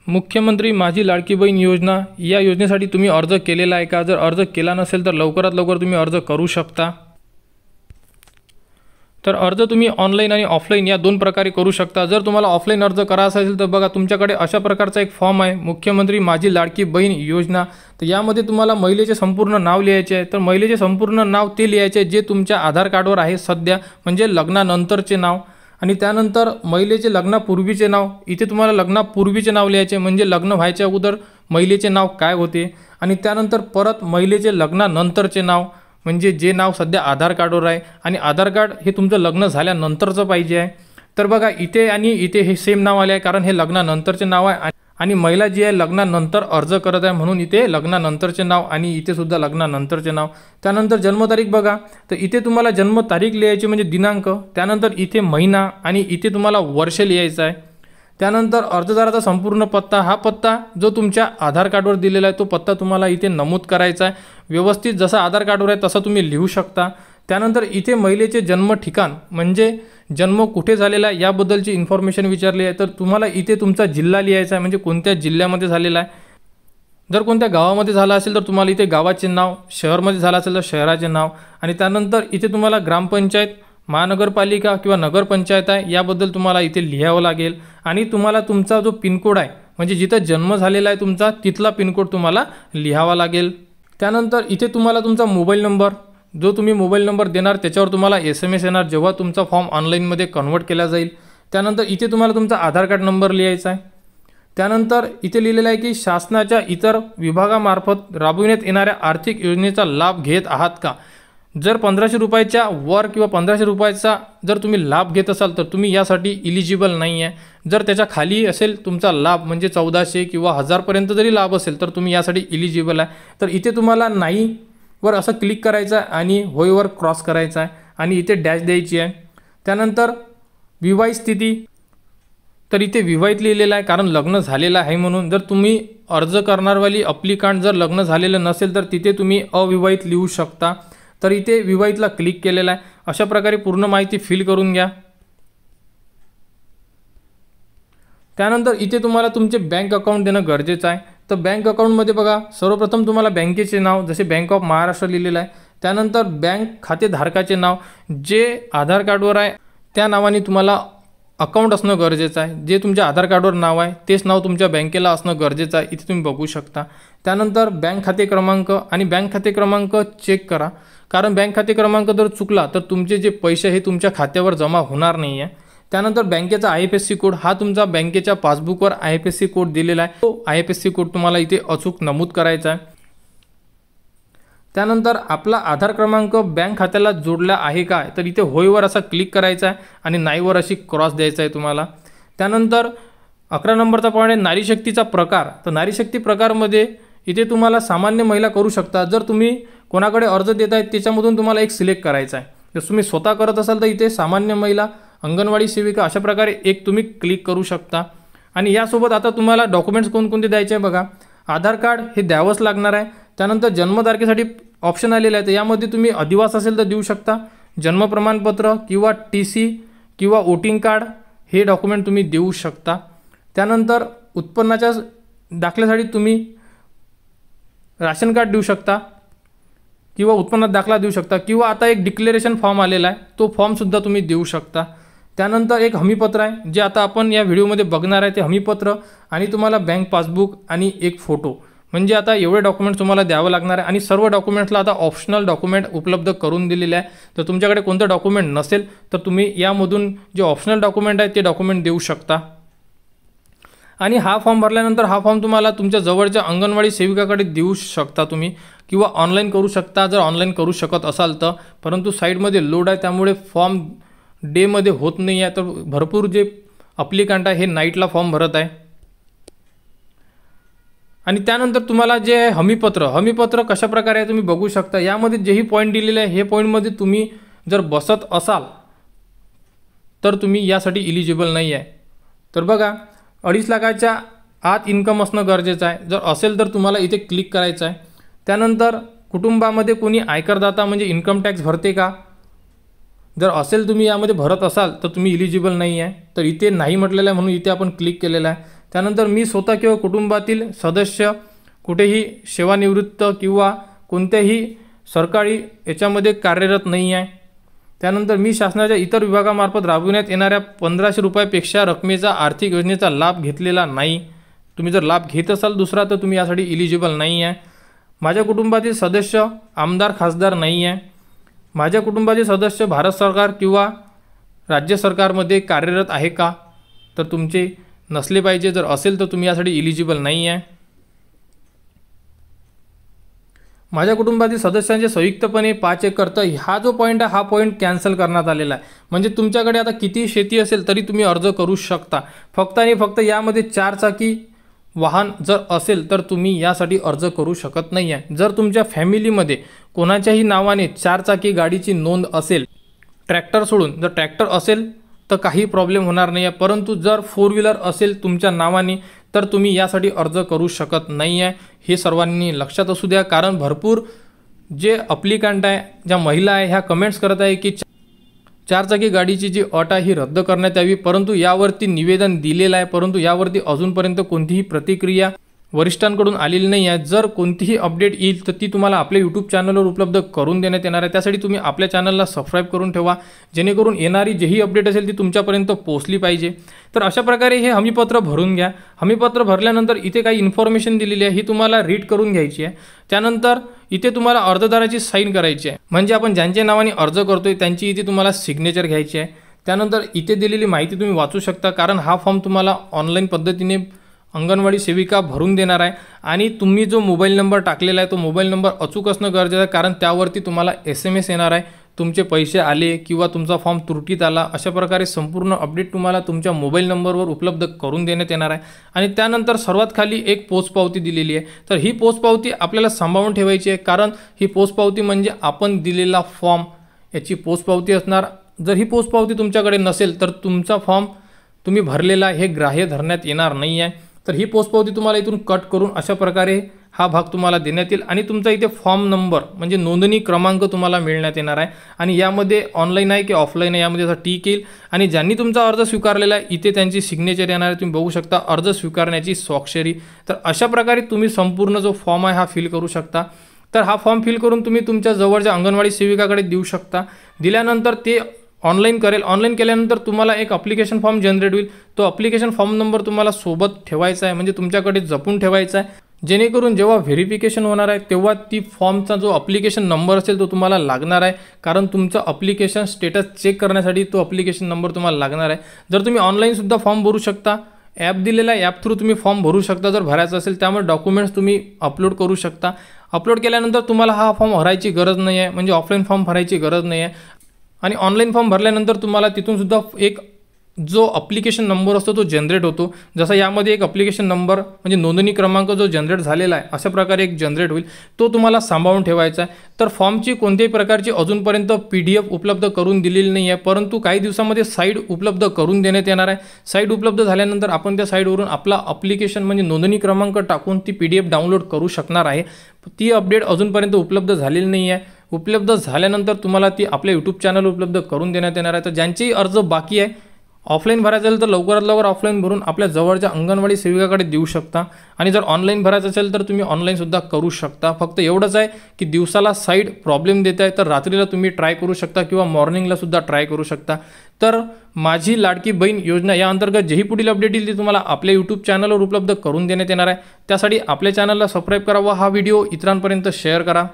मुख्यमंत्री माझी लाडकी बहीण योजना या योजनेसाठी तुम्ही अर्ज केलेला आहे का? जर अर्ज केला नसेल तर लवकरात लवकर तुम्ही अर्ज करू शकता। तर अर्ज तुम्ही ऑनलाईन आणि ऑफलाईन या दोन प्रकारे करू शकता। जर तुम्हाला ऑफलाईन अर्ज करायचा असेल तर बघा तुमच्याकडे अशा प्रकारचा एक फॉर्म आहे, मुख्यमंत्री माझी लाडकी बहीण योजना। तर यामध्ये तुम्हाला महिलेचे संपूर्ण नाव लिहायचे आहे। तर महिलेचे संपूर्ण नाव ते लिहायचे जे तुमच्या आधार कार्डवर आहे सध्या, म्हणजे लग्नानंतरचे नाव। आणि त्यानंतर महिलेचे लग्नापूर्वीचे नाव, इथे तुम्हाला लग्नापूर्वीचे नाव लिहायचे म्हणजे लग्न व्हायच्या अगोदर महिलेचे नाव काय होते। आणि त्यानंतर परत महिलेचे लग्नानंतरचे नाव, म्हणजे जे नाव सध्या आधार कार्डवर आहे, आणि आधार कार्ड हे तुमचं लग्न झाल्यानंतरचं पाहिजे आहे। तर बघा इथे आणि इथे हे सेम नाव आले आहे, कारण हे लग्नानंतरचे नाव आहे आणि महिला जी आहे लग्नानंतर अर्ज करत आहे म्हणून इथे लग्नानंतरचे नाव आणि इथे सुद्धा लग्नानंतरचे नाव। त्यानंतर जन्मतारीख बघा, तर इथे तुम्हाला जन्मतारीख लिहायची म्हणजे दिनांक, त्यानंतर इथे महिना आणि इथे तुम्हाला वर्ष लिहायचं आहे। त्यानंतर अर्जदाराचा संपूर्ण पत्ता, हा पत्ता जो तुमच्या आधार कार्डवर दिलेला आहे तो पत्ता तुम्हाला इथे नमूद करायचा आहे व्यवस्थित, जसा आधार कार्डवर आहे तसा तुम्ही लिहू शकता। त्यानंतर इथे महिलेचे जन्म ठिकाण म्हणजे जन्म कुठे झालेला आहे याबद्दलची इन्फॉर्मेशन विचारली आहे, तर तुम्हाला इथे तुमचा जिल्हा लिहायचा आहे म्हणजे कोणत्या जिल्ह्यामध्ये झालेला आहे। जर कोणत्या गावामध्ये झाला असेल तर तुम्हाला इथे गावाचे नाव, शहरामध्ये झाला असेल तर शहराचे नाव, आणि त्यानंतर इथे तुम्हाला ग्रामपंचायत, महानगरपालिका किंवा नगरपंचायत आहे याबद्दल तुम्हाला इथे लिहावं लागेल। आणि तुम्हाला तुमचा जो पिनकोड आहे म्हणजे जिथं जन्म झालेला आहे तुमचा तिथला पिनकोड तुम्हाला लिहावा लागेल। त्यानंतर इथे तुम्हाला तुमचा मोबाईल नंबर, जो तुम्ही मोबाईल नंबर देणार त्याच्यावर तुम्हाला SMS येणार जेव्हा तुमचा फॉर्म ऑनलाईनमध्ये कन्वर्ट केला जाईल। त्यानंतर इथे तुम्हाला तुमचा आधार कार्ड नंबर लिहायचा आहे। त्यानंतर इथे लिहिलेलं आहे की शासनाच्या इतर विभागामार्फत राबविण्यात येणाऱ्या आर्थिक योजनेचा लाभ घेत आहात का। जर 1500 रुपयाच्या वर किंवा 1500 रुपयाचा जर तुम्ही लाभ घेत असाल तर तुम्ही यासाठी इलिजिबल नाही आहे। जर त्याच्या खाली असेल तुमचा लाभ म्हणजे 1400 किंवा 1000 पर्यंत जरी लाभ असेल तर तुम्ही यासाठी इलिजिबल आहे। तर इथे तुम्हाला नाही वर असं क्लिक करायचं आहे आणि होयवर क्रॉस करायचं आहे आणि इथे डॅश द्यायची आहे। त्यानंतर विवाहित स्थिती, तर इथे विवाहित लिहिलेलं आहे कारण लग्न झालेलं आहे म्हणून। जर तुम्ही अर्ज करणारवाली अप्लिकांट जर लग्न झालेलं नसेल तर तिथे तुम्ही अविवाहित लिहू शकता। तर इथे विवाहितला क्लिक केलेला आहे। अशा प्रकारे पूर्ण माहिती फिल करून घ्या। त्यानंतर इथे तुम्हाला तुमचे बँक अकाउंट देणं गरजेचं आहे। तर बँक अकाउंटमध्ये बघा सर्वप्रथम तुम्हाला बँकेचे नाव, जसे बँक ऑफ महाराष्ट्र लिहिलेलं आहे, त्यानंतर बँक खातेधारकाचे नाव जे आधार कार्डवर आहे त्या नावाने तुम्हाला अकाउंट असणं गरजेचं आहे। जे तुमच्या आधार कार्डवर नाव आहे तेच नाव तुमच्या बँकेला असणं गरजेचं आहे, इथे तुम्ही बघू शकता। त्यानंतर बँक खाते क्रमांक, आणि बँक खाते क्रमांक चेक करा कारण बँक खाते क्रमांक जर चुकला तर तुमचे जे पैसे हे तुमच्या खात्यावर जमा होणार नाही आहे। त्यानंतर बँकेचा IFSC कोड, हा तुमचा बँकेच्या पासबुकवर IFSC कोड दिलेला आहे, तो IFSC कोड तुम्हाला इथे अचूक नमूद करायचा आहे। त्यानंतर आपला आधार क्रमांक बँक खात्याला जोडला आहे का, तर इथे होयवर असा क्लिक करायचा आहे आणि नाहीवर अशी क्रॉस द्यायचा आहे तुम्हाला। त्यानंतर 11 नंबरचा पॉईंट आहे नारी शक्तीचा प्रकार। तर नारी शक्ती प्रकारमध्ये इथे तुम्हाला सामान्य महिला करू शकता। जर तुम्ही कोणाकडे अर्ज देत आहेत त्याच्यामधून तुम्हाला एक सिलेक्ट करायचा आहे। जर तुम्ही स्वतः करत असाल तर इथे सामान्य महिला, अंगणवाडी सेविका अशा प्रकारे एक तुम्ही क्लिक करू शकता। आणि यासोबत आता तुम्हाला डॉक्युमेंट्स कोणकोणते द्यायचे आहे बघा, आधार कार्ड हे द्यावंच लागणार आहे। त्यानंतर जन्मतारखेसाठी ऑप्शन आलेले आहे, तर यामध्ये तुम्ही अधिवास असेल तर देऊ शकता, जन्म प्रमाणपत्र किंवा TC किंवा वोटिंग कार्ड हे डॉक्युमेंट तुम्ही देऊ शकता। त्यानंतर उत्पन्नाच्या दाखल्यासाठी तुम्ही राशन कार्ड देऊ शकता किंवा उत्पन्नात दाखला देऊ शकता, किंवा आता एक डिक्लेरेशन फॉर्म आलेला आहे तो फॉर्मसुद्धा तुम्ही देऊ शकता। त्यानंतर एक हमीपत्र आहे जे आता आपण या व्हिडिओमध्ये बघणार आहे, ते हमीपत्र आणि तुम्हाला बँक पासबुक आणि एक फोटो, म्हणजे आता एवढे डॉक्युमेंट्स तुम्हाला द्यावं लागणार आहे। आणि सर्व डॉक्युमेंट्सला आता ऑप्शनल डॉक्युमेंट उपलब्ध करून दिलेले आहे। तर तुमच्याकडे कोणतं डॉक्युमेंट नसेल तर तुम्ही यामधून जे ऑप्शनल डॉक्युमेंट आहे ते डॉक्युमेंट देऊ शकता। आणि हा फॉर्म भरल्यानंतर हा फॉर्म तुम्हाला तुमच्या जवळच्या अंगणवाडी सेविकाकडे देऊ शकता तुम्ही, किंवा ऑनलाईन करू शकता जर ऑनलाईन करू शकत असाल तर। परंतु साईडमध्ये लोड आहे त्यामुळे फॉर्म डेमध्ये होत नाही आहे, तर भरपूर जे अप्लिकंट आहे हे नाईटला फॉर्म भरत आहे। आणि त्यानंतर तुम्हाला जे हमीपत्र कशा प्रकारे आहे तुम्ही बघू शकता। यामध्ये जेही पॉईंट दिलेले आहे हे पॉईंटमध्ये तुम्ही जर बसत असाल तर तुम्ही यासाठी इलिजिबल नाही आहे। तर बघा 2.5 लाखाच्या आत इन्कम असणं गरजेचं आहे, जर असेल तर तुम्हाला इथे क्लिक करायचं आहे। त्यानंतर कुटुंबामध्ये कोणी आयकरदाता म्हणजे इन्कम टॅक्स भरते का, जर असेल तुम्ही यामध्ये भरत असाल तर तुम्ही इलिजिबल नाही आहे, तर इथे नाही म्हटलेलं आहे म्हणून इथे आपण क्लिक केलेलं आहे। त्यानंतर मी स्वतः किंवा कुटुंबातील सदस्य कुठेही सेवानिवृत्त किंवा कोणत्याही सरकारी याच्यामध्ये कार्यरत नाही आहे. त्यानंतर मी शासनाच्या इतर विभागामार्फत राबविण्यात येणाऱ्या 1500 रुपयापेक्षा रकमेचा आर्थिक योजनेचा लाभ घेतलेला नाही. तुम्ही जर लाभ घेत असाल दुसरा तर तुम्ही यासाठी इलिजिबल नाही आहे. माझ्या कुटुंबातील सदस्य आमदार खासदार नाही आहे. माझ्या कुटुंबाचे सदस्य भारत सरकार किंवा राज्य सरकारमध्ये कार्यरत आहे का, तर तुमचे नसले पाहिजे. जर असेल तर तुम्ही यासाठी इलिजिबल नाही आहे. माझ्या कुटुंबातील सदस्यांचे संयुक्तपणे 5 एकर, तर हा जो पॉईंट आहे हा पॉईंट कॅन्सल करण्यात आलेला आहे. म्हणजे तुमच्याकडे आता किती शेती असेल तरी तुम्ही अर्ज करू शकता. फक्त आणि फक्त यामध्ये 4 चाकी वाहन जर असेल तर तुम्ही यासाठी अर्ज करू शकत नाही आहे. जर तुमच्या फॅमिलीमध्ये कोणाच्याही नावाने 4 चाकी गाडीची नोंद असेल, ट्रॅक्टर सोडून, जर ट्रॅक्टर असेल तर काही प्रॉब्लेम होणार नाही आहे. परंतु जर 4 व्हीलर असेल तुमच्या नावाने तर तुम्ही यासाठी अर्ज करू शकत नाही आहे. हे सर्वांनी लक्षात असू द्या. कारण भरपूर जे अप्लिकंट आहे, ज्या महिला आहे, ह्या कमेंट्स करत आहे की 4 चाकी गाडीची जी अट आहे ही रद्द करण्यात यावी. परंतु यावरती निवेदन दिलेलं आहे, परंतु यावरती अजूनपर्यंत कोणतीही प्रतिक्रिया वरिष्ठांकडून आलेली नाही आहे. जर कोणतीही अपडेट येईल तर ती तुम्हाला आपल्या यूट्यूब चॅनलवर उपलब्ध करून देण्यात येणार आहे. त्यासाठी तुम्ही आपल्या चॅनलला सबस्क्राईब करून ठेवा, जेणेकरून येणारी जेही अपडेट असेल ती तुमच्यापर्यंत पोहोचली पाहिजे. तर अशा प्रकारे हे हमीपत्र भरून घ्या. हमीपत्र भरल्यानंतर इथे काही इन्फॉर्मेशन दिलेली आहे, ही तुम्हाला रीड करून घ्यायची आहे. त्यानंतर इथे तुम्हाला अर्जदाराची साईन करायची आहे. म्हणजे आपण ज्यांच्या नावाने अर्ज करतोय त्यांची इथे तुम्हाला सिग्नेचर घ्यायची आहे. त्यानंतर इथे दिलेली माहिती तुम्ही वाचू शकता, कारण हा फॉर्म तुम्हाला ऑनलाईन पद्धतीने अंगणवाडी सेविका भरून देणार आहे. आणि तुम्ही जो मोबाईल नंबर टाकलेला आहे तो मोबाईल नंबर अचूक असणं गरजेचं आहे, कारण त्यावरती तुम्हाला SMS येणार आहे, तुमचे पैसे आले किंवा तुमचा फॉर्म त्रुटीत आला, अशा प्रकारे संपूर्ण अपडेट तुम्हाला तुमच्या मोबाईल नंबरवर उपलब्ध करून देण्यात येणार आहे. आणि त्यानंतर सर्वात खाली एक पोचपावती दिलेली आहे. तर ही पोचपावती आपल्याला सांभाळून ठेवायची आहे, कारण ही पोचपावती म्हणजे आपण दिलेला फॉर्म याची पोचपावती असणार. जर ही पोचपावती तुमच्याकडे नसेल तर तुमचा फॉर्म तुम्ही भरलेला हे ग्राह्य धरण्यात येणार नाही आहे. तर ही पोचपावती तुम्हाला इथून कट करून अशा प्रकारे हा भाग तुम्हाला देण्यात येईल. आणि तुमचा इथे फॉर्म नंबर म्हणजे नोंदणी क्रमांक तुम्हाला मिळण्यात येणार आहे. आणि यामध्ये ऑनलाईन आहे की ऑफलाईन आहे यामध्ये असा टिक येईल. आणि ज्यांनी तुमचा अर्ज स्वीकारलेला आहे इथे त्यांची सिग्नेचर येणार आहे. तुम्ही बघू शकता अर्ज स्वीकारण्याची स्वाक्षरी. तर अशा प्रकारे तुम्ही संपूर्ण जो फॉर्म आहे हा फिल करू शकता. तर हा फॉर्म फिल करून तुम्ही तुमच्या जवळच्या अंगणवाडी सेविकाकडे देऊ शकता. दिल्यानंतर ते ऑनलाईन करेल. ऑनलाईन केल्यानंतर तुम्हाला एक अप्लिकेशन फॉर्म जनरेट होईल. तो अप्लिकेशन फॉर्म नंबर तुम्हाला सोबत ठेवायचा आहे, म्हणजे तुमच्याकडे जपून ठेवायचा आहे, जेणेकरून जेव्हा व्हेरिफिकेशन होणार आहे तेव्हा ती फॉर्मचा जो अप्लिकेशन नंबर असेल तो तुम्हाला लागणार आहे. कारण तुमचं अप्लिकेशन स्टेटस चेक करण्यासाठी तो अप्लिकेशन नंबर तुम्हाला लागणार आहे. जर तुम्ही ऑनलाईनसुद्धा फॉर्म भरू शकता, ॲप दिलेला आहे, ॲप थ्रू तुम्ही फॉर्म भरू शकता जर भरायचं असेल. त्यामुळे डॉक्युमेंट्स तुम्ही अपलोड करू शकता. अपलोड केल्यानंतर तुम्हाला हा फॉर्म भरायची गरज नाही आहे, म्हणजे ऑफलाईन फॉर्म भरायची गरज नाही आहे. आणि ऑनलाईन फॉर्म भरल्यानंतर तुम्हाला तिथूनसुद्धा एक जो अप्लिकेशन नंबर असतो तो जनरेट होतो. जसा यामध्ये एक अप्लिकेशन नंबर म्हणजे नोंदणी क्रमांक जो जनरेट झालेला आहे अशा प्रकारे एक जनरेट होईल, तो तुम्हाला सांभाळून ठेवायचा आहे. तर फॉर्मची कोणत्याही प्रकारची अजूनपर्यंत PDF उपलब्ध करून दिलेली नाही आहे, परंतु काही दिवसामध्ये साईट उपलब्ध करून देण्यात येणार आहे. साईट उपलब्ध झाल्यानंतर आपण त्या साईटवरून आपला अप्लिकेशन म्हणजे नोंदणी क्रमांक टाकून ती PDF डाउनलोड करू शकणार आहे. ती अपडेट अजूनपर्यंत उपलब्ध झालेली नाही आहे. उपलब्ध झाल्यानंतर तुम्हाला ती आपल्या यूट्यूब चॅनल उपलब्ध करून देण्यात येणार आहे. तर ज्यांचेही अर्ज बाकी आहे ऑफलाईन भरायचं असेल तर लवकरात लवकर ऑफलाईन भरून आपल्या जवळच्या अंगणवाडी सेविकाकडे देऊ शकता. आणि जर ऑनलाईन भरायचं असेल तर तुम्ही ऑनलाईनसुद्धा करू शकता. फक्त एवढंच आहे की दिवसाला साईट प्रॉब्लेम देत आहे, तर रात्रीला तुम्ही ट्राय करू शकता किंवा मॉर्निंगलासुद्धा ट्राय करू शकता. तर माझी लाडकी बहीण योजना या अंतर्गत जेही पुढील अपडेट येईल ती तुम्हाला आपल्या यूट्यूब चॅनलवर उपलब्ध करून देण्यात येणार आहे. त्यासाठी आपल्या चॅनलला सबस्क्राईब करा व हा व्हिडिओ इतरांपर्यंत शेअर करा.